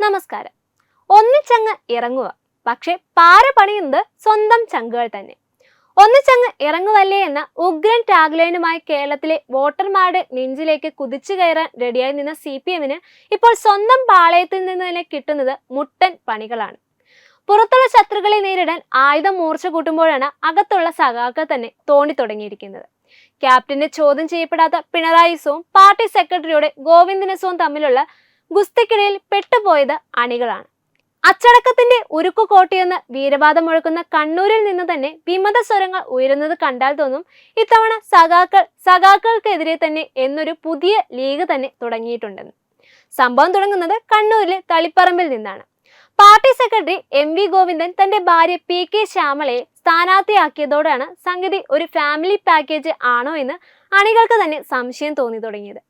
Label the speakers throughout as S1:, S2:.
S1: നമസ്കാരം. ഒന്നിച്ചങ്ങ് ഇറങ്ങുക, പക്ഷെ പാര പണിയുന്നത് സ്വന്തം ചങ്കുകൾ തന്നെ. ഒന്നിച്ചങ്ങ് ഇറങ്ങുവല്ലേ എന്ന ഉഗ്രൻ ടാഗ്ലൈനുമായി കേരളത്തിലെ വോട്ടർമാരുടെ നെഞ്ചിലേക്ക് കുതിച്ചു കയറാൻ റെഡിയായി നിന്ന CPM-ന് ഇപ്പോൾ സ്വന്തം പാളയത്തിൽ നിന്ന് തന്നെ കിട്ടുന്നത് മുട്ടൻ പണികളാണ്. പുറത്തുള്ള ശത്രുക്കളെ നേരിടാൻ ആയുധം മൂർച്ച കൂട്ടുമ്പോഴാണ് അകത്തുള്ള സഖാക്കൾ തന്നെ തോണ്ടി തുടങ്ങിയിരിക്കുന്നത്. ക്യാപ്റ്റന്റെ ചോദ്യം ചെയ്യപ്പെടാത്ത പിണറായിസവും പാർട്ടി സെക്രട്ടറിയുടെ ഗോവിന്ദനസവും തമ്മിലുള്ള ഗുസ്തിക്കിടയിൽ പെട്ടുപോയത് അണികളാണ്. അച്ചടക്കത്തിന്റെ ഉരുക്കുകോട്ടയെന്ന് വീരവാദം മുഴക്കുന്ന കണ്ണൂരിൽ നിന്ന് തന്നെ വിമത സ്വരങ്ങൾ ഉയരുന്നത് കണ്ടാൽ തോന്നും ഇത്തവണ സഖാക്കൾക്കെതിരെ തന്നെ എന്നൊരു പുതിയ ലീഗ് തന്നെ തുടങ്ങിയിട്ടുണ്ടെന്ന്. സംഭവം തുടങ്ങുന്നത് കണ്ണൂരിലെ തളിപ്പറമ്പിൽ നിന്നാണ്. പാർട്ടി സെക്രട്ടറി MV ഗോവിന്ദൻ തന്റെ ഭാര്യ PK ശ്യാമളയെ സ്ഥാനാർത്ഥിയാക്കിയതോടെയാണ് സംഗതി ഒരു ഫാമിലി പാക്കേജ് ആണോ എന്ന് അണികൾക്ക് തന്നെ സംശയം തോന്നി തുടങ്ങിയത്.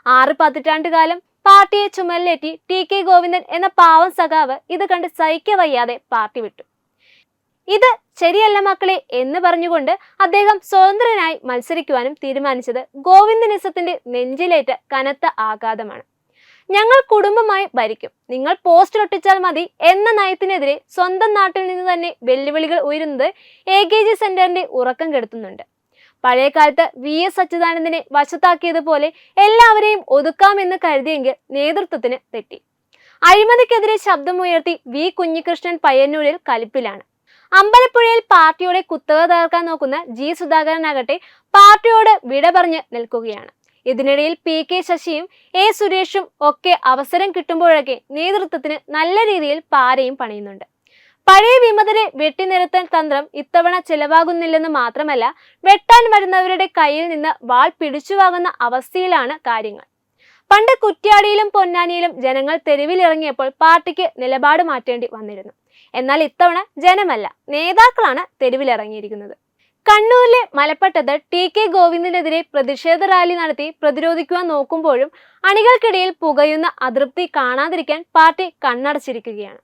S1: 6 പതിറ്റാണ്ടുകാലം പാർട്ടിയെ ചുമലിലേറ്റി TK ഗോവിന്ദൻ എന്ന പാവം സഖാവ് ഇത് കണ്ട് സഹിക്കവയ്യാതെ പാർട്ടി വിട്ടു. ഇത് ശരിയല്ല മക്കളെ എന്ന് പറഞ്ഞുകൊണ്ട് അദ്ദേഹം സ്വതന്ത്രനായി മത്സരിക്കുവാനും തീരുമാനിച്ചത് ഗോവിന്ദനിസത്തിന്റെ നെഞ്ചിലേറ്റ കനത്ത ആഘാതമാണ്. ഞങ്ങൾ കുടുംബമായി ഭരിക്കും, നിങ്ങൾ പോസ്റ്റർ ഒട്ടിച്ചാൽ മതി എന്ന നയത്തിനെതിരെ സ്വന്തം നാട്ടിൽ നിന്ന് തന്നെ വെല്ലുവിളികൾ ഉയരുന്നത് AKG സെന്ററിന്റെ ഉറക്കം കെടുത്തുന്നുണ്ട്. പഴയ കാലത്ത് VS അച്യുതാനന്ദനെ വശത്താക്കിയതുപോലെ എല്ലാവരെയും ഒതുക്കാമെന്ന് കരുതിയെങ്കിൽ നേതൃത്വത്തിന് തെറ്റി. അഴിമതിക്കെതിരെ ശബ്ദമുയർത്തി V കുഞ്ഞികൃഷ്ണൻ പയ്യന്നൂരിൽ കലിപ്പിലാണ്. അമ്പലപ്പുഴയിൽ പാർട്ടിയുടെ കുത്തക തകർക്കാൻ നോക്കുന്ന G സുധാകരനാകട്ടെ പാർട്ടിയോട് വിട പറഞ്ഞ് നിൽക്കുകയാണ്. ഇതിനിടയിൽ PK ശശിയും A സുരേഷും ഒക്കെ അവസരം കിട്ടുമ്പോഴൊക്കെ നേതൃത്വത്തിന് നല്ല രീതിയിൽ പാരയും പണിയുന്നുണ്ട്. പഴയ വിമതരെ വെട്ടിനിരത്താൻ തന്ത്രം ഇത്തവണ ചെലവാകുന്നില്ലെന്ന് മാത്രമല്ല, വെട്ടാൻ വരുന്നവരുടെ കയ്യിൽ നിന്ന് വാൾ പിടിച്ചു വാങ്ങുന്ന അവസ്ഥയിലാണ് കാര്യങ്ങൾ. പണ്ട് കുറ്റ്യാടിയിലും പൊന്നാനിയിലും ജനങ്ങൾ തെരുവിലിറങ്ങിയപ്പോൾ പാർട്ടിക്ക് നിലപാട് മാറ്റേണ്ടി വന്നിരുന്നു. എന്നാൽ ഇത്തവണ ജനമല്ല, നേതാക്കളാണ് തെരുവിലിറങ്ങിയിരിക്കുന്നത്. കണ്ണൂരിലെ മലപ്പട്ടത്ത് TK ഗോവിന്ദനെതിരെ പ്രതിഷേധ റാലി നടത്തി പ്രതിരോധിക്കുവാൻ നോക്കുമ്പോഴും അണികൾക്കിടയിൽ പുകയുന്ന അതൃപ്തി കാണാതിരിക്കാൻ പാർട്ടി കണ്ണടച്ചിരിക്കുകയാണ്.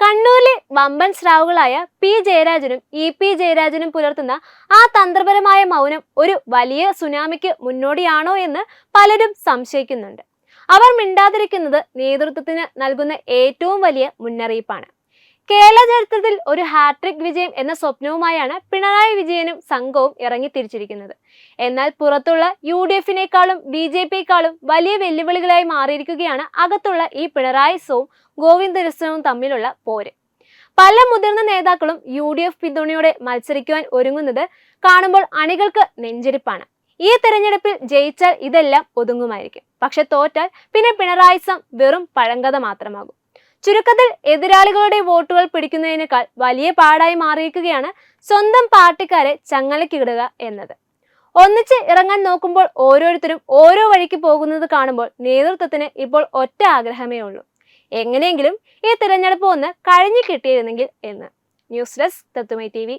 S1: കണ്ണൂരിലെ വമ്പൻ സ്രാവുകളായ P ജയരാജനും EP ജയരാജനും പുലർത്തുന്ന ആ തന്ത്രപരമായ മൗനം ഒരു വലിയ സുനാമിക്ക് മുന്നോടിയാണോ എന്ന് പലരും സംശയിക്കുന്നുണ്ട്. അവർ മിണ്ടാതിരിക്കുന്നത് നേതൃത്വത്തിന് നൽകുന്ന ഏറ്റവും വലിയ മുന്നറിയിപ്പാണ്. കേരള ചരിത്രത്തിൽ ഒരു ഹാട്രിക് വിജയം എന്ന സ്വപ്നവുമായാണ് പിണറായി വിജയനും സംഘവും ഇറങ്ങിത്തിരിച്ചിരിക്കുന്നത്. എന്നാൽ പുറത്തുള്ള UDF-നേക്കാളും BJP-യെക്കാളും വലിയ വെല്ലുവിളികളായി മാറിയിരിക്കുകയാണ് അകത്തുള്ള ഈ പിണറായിസവും ഗോവിന്ദനിസവും തമ്മിലുള്ള പോര്. പല മുതിർന്ന നേതാക്കളും UDF പിന്തുണയോടെ മത്സരിക്കുവാൻ ഒരുങ്ങുന്നത് കാണുമ്പോൾ അണികൾക്ക് നെഞ്ചിരിപ്പാണ്. ഈ തെരഞ്ഞെടുപ്പിൽ ജയിച്ചാൽ ഇതെല്ലാം ഒതുങ്ങുമായിരിക്കും, പക്ഷെ തോറ്റാൽ പിന്നെ പിണറായിസം വെറും പഴങ്കഥ മാത്രമാകും. ചുരുക്കത്തിൽ എതിരാളികളുടെ വോട്ടുകൾ പിടിക്കുന്നതിനേക്കാൾ വലിയ പാടായി മാറിയിരിക്കുകയാണ് സ്വന്തം പാർട്ടിക്കാരെ ചങ്ങലക്കിടുക എന്നത്. ഒന്നിച്ച് ഇറങ്ങാൻ നോക്കുമ്പോൾ ഓരോരുത്തരും ഓരോ വഴിക്ക് പോകുന്നത് കാണുമ്പോൾ നേതൃത്വത്തിന് ഇപ്പോൾ ഒറ്റ ആഗ്രഹമേ ഉള്ളൂ, എങ്ങനെയെങ്കിലും ഈ തിരഞ്ഞെടുപ്പ് ഒന്ന് കഴിഞ്ഞു കിട്ടിയിരുന്നെങ്കിൽ എന്ന്. ന്യൂസ് ഡെസ്ക് തത്തുമൈ TV.